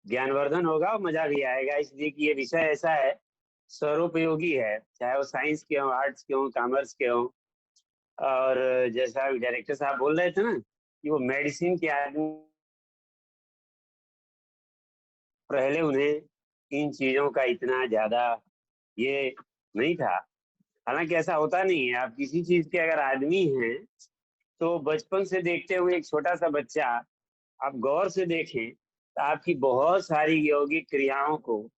ज्ञानवर्धन होगा और मजा भी आएगा, इसलिए कि ये विषय ऐसा है सर्वोपयोगी है, चाहे वो साइंस के हो, आर्ट्स के हो, कॉमर्स के हो। और जैसा डायरेक्टर साहब बोल रहे थे ना कि वो मेडिसिन के आदमी, पहले उन्हें इन चीजों का इतना ज्यादा ये नहीं था। हालांकि ऐसा होता नहीं है, आप किसी चीज के अगर आदमी हैं तो बचपन से देखते हुए एक छोटा सा बच्चा आप गौर से देखें तो आपकी बहुत सारी यौगिक क्रियाओं को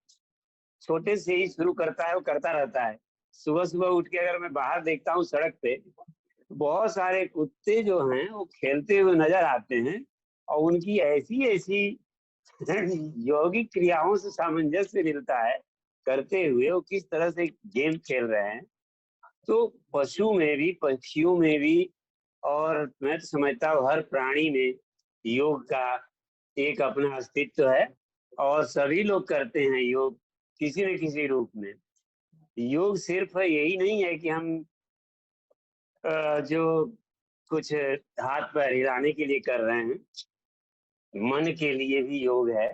छोटे से ही शुरू करता है, वो करता रहता है। सुबह सुबह उठ के अगर मैं बाहर देखता हूँ सड़क पे तो बहुत सारे कुत्ते जो हैं वो खेलते हुए नजर आते हैं और उनकी ऐसी ऐसी यौगिक क्रियाओं से सामंजस्य मिलता है करते हुए वो किस तरह से गेम खेल रहे हैं। तो पशु में भी, पक्षियों में भी, और मैं तो समझता हूँ हर प्राणी में योग का एक अपना अस्तित्व है और सभी लोग करते हैं योग किसी न किसी रूप में। योग सिर्फ यही नहीं है कि हम जो कुछ हाथ पैर हिलाने के लिए कर रहे हैं, मन के लिए भी योग है,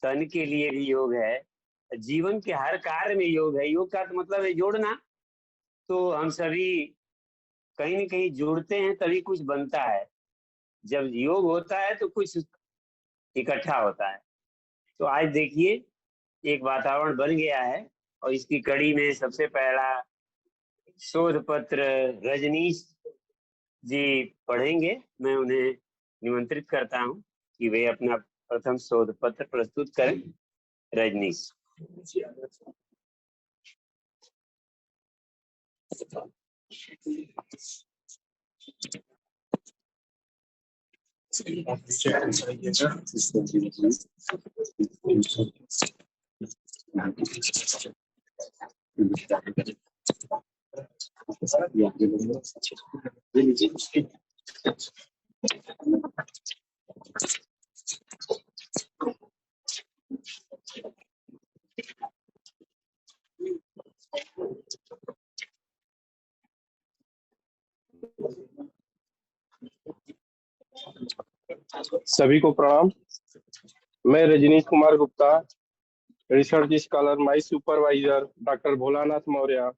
तन के लिए भी योग है, जीवन के हर कार्य में योग है। योग का तो मतलब है जोड़ना। तो हम सभी कहीं न कहीं जुड़ते हैं तभी कुछ बनता है। जब योग होता है तो कुछ इकट्ठा होता है। तो आज देखिए एक वातावरण बन गया है और इसकी कड़ी में सबसे पहला शोध पत्र रजनीश जी पढ़ेंगे। मैं उन्हें निमंत्रित करता हूं कि वे अपना प्रथम शोध पत्र प्रस्तुत करें। रजनीश। सभी को प्रणाम। मैं Rajneesh Kumar Gupta, research scholar, my supervisor doctor Bholanath Maurya,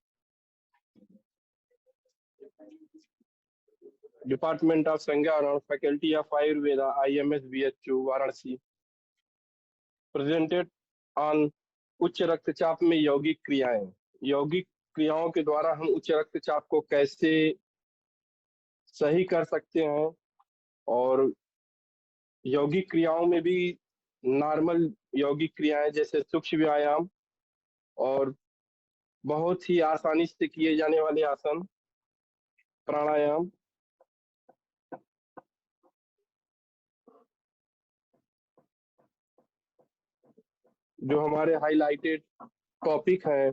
department of संज्ञान, faculty of Ayurveda, IMS BHU Varanasi, presented on उच्च रक्तचाप में यौगिक क्रियाएं। यौगिक क्रियाओं के द्वारा हम उच्च रक्तचाप को कैसे सही कर सकते हैं, और यौगिक क्रियाओं में भी नॉर्मल यौगिक क्रियाएं जैसे सूक्ष्म व्यायाम और बहुत ही आसानी से किए जाने वाले आसन, प्राणायाम, जो हमारे हाईलाइटेड टॉपिक हैं।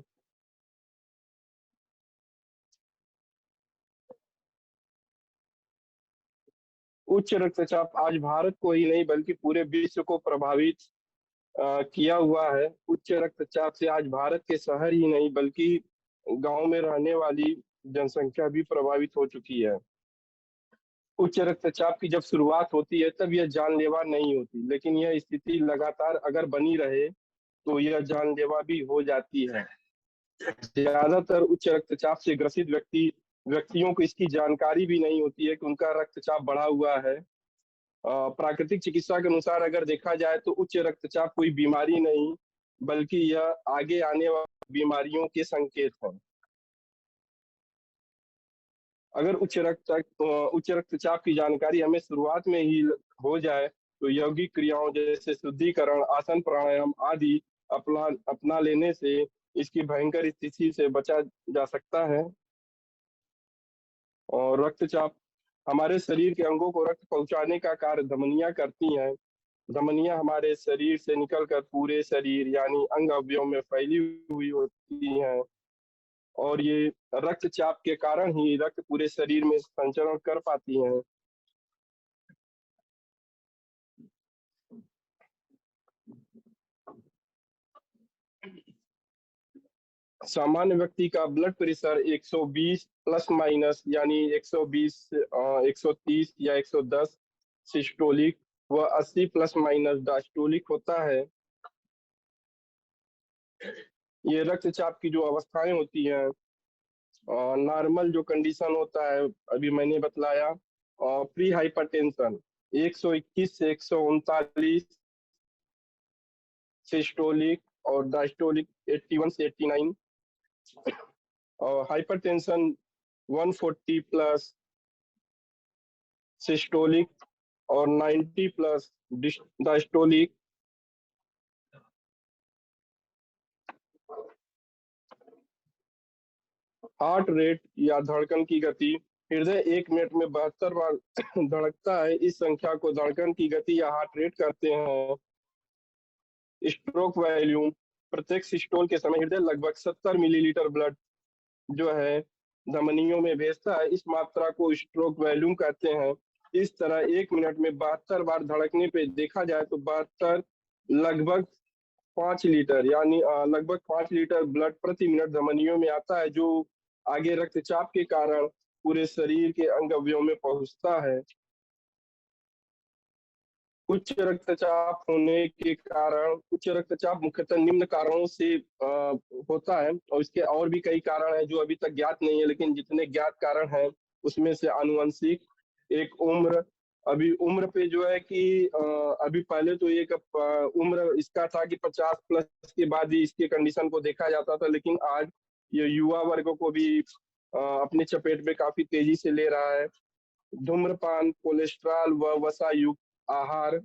उच्च रक्तचाप आज भारत को ही नहीं बल्कि पूरे विश्व को प्रभावित किया हुआ है। उच्च रक्तचाप से आज भारत के शहर ही नहीं बल्कि गांव में रहने वाली जनसंख्या भी प्रभावित हो चुकी है। उच्च रक्तचाप की जब शुरुआत होती है तब यह जानलेवा नहीं होती, लेकिन यह स्थिति लगातार अगर बनी रहे तो यह जानलेवा भी हो जाती है। ज्यादातर उच्च रक्तचाप से ग्रसित व्यक्तियों को इसकी जानकारी भी नहीं होती है कि उनका रक्तचाप बढ़ा हुआ है। प्राकृतिक चिकित्सा के अनुसार अगर देखा जाए तो उच्च रक्तचाप कोई बीमारी नहीं बल्कि यह आगे आने वाली बीमारियों के संकेत हैं। अगर उच्च रक्तचाप की जानकारी हमें शुरुआत में ही हो जाए तो यौगिक क्रियाओं जैसे शुद्धिकरण, आसन, प्राणायाम आदि अपना लेने से इसकी भयंकर स्थिति से बचा जा सकता है। और रक्तचाप, हमारे शरीर के अंगों को रक्त पहुंचाने का कार्य धमनियां करती हैं। धमनियां हमारे शरीर से निकलकर पूरे शरीर यानी अंग अवयव में फैली हुई होती हैं और ये रक्तचाप के कारण ही रक्त पूरे शरीर में संचरण कर पाती हैं। सामान्य व्यक्ति का ब्लड प्रेशर 120 प्लस माइनस यानी 120, 130 या 110 सिस्टोलिक व 80 प्लस माइनस डायस्टोलिक होता है। ये रक्तचाप की जो अवस्थाएं होती हैं, नॉर्मल जो कंडीशन होता है अभी मैंने बतलाया, प्री हाइपरटेंशन 121 से 139 सिस्टोलिक और डायस्टोलिक 81 से 89 और हाइपरटेंशन 140 प्लस सिस्टोलिक और 90 प्लस डायस्टोलिक। हार्ट रेट या धड़कन की गति, हृदय 1 मिनट में 72 बार धड़कता है। इस संख्या को धड़कन की गति या हार्ट रेट कहते हैं। स्ट्रोक वॉल्यूम, प्रत्येक सिस्टोल के समय हृदय लगभग 70 मिलीलीटर ब्लड जो है धमनियों में भेजता है। इस मात्रा को स्ट्रोक वॉल्यूम कहते हैं। इस तरह 1 मिनट में 72 बार धड़कने पे देखा जाए तो 72 लगभग 5 लीटर यानी लगभग 5 लीटर ब्लड प्रति मिनट धमनियों में आता है, जो आगे रक्तचाप के कारण पूरे शरीर के अंग अवयव में पहुंचता है। उच्च रक्तचाप होने के कारण, उच्च रक्तचाप मुख्यतः निम्न कारणों से होता है और इसके और भी कई कारण हैं जो अभी तक ज्ञात नहीं है, लेकिन जितने ज्ञात कारण हैं उसमें से आनुवंशिक, एक उम्र, अभी उम्र पे जो है कि अभी पहले तो एक उम्र इसका था कि 50 प्लस के बाद ही इसके कंडीशन को देखा जाता था, लेकिन आज ये युवा वर्ग को भी अपनी चपेट में काफी तेजी से ले रहा है। धूम्रपान, कोलेस्ट्रॉल व वसा युक्त आहार,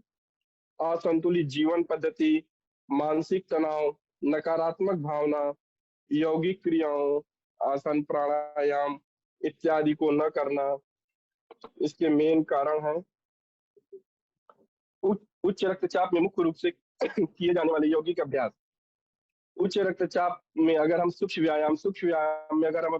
असंतुलित जीवन पद्धति, मानसिक तनाव, नकारात्मक भावना, यौगिक क्रियाओं, आसन, प्राणायाम इत्यादि को न करना इसके मेन कारण हैं। उच्च रक्तचाप में मुख्य रूप से किए जाने वाले यौगिक अभ्यास। उच्च रक्तचाप में अगर हम सूक्ष्म व्यायाम में अगर हम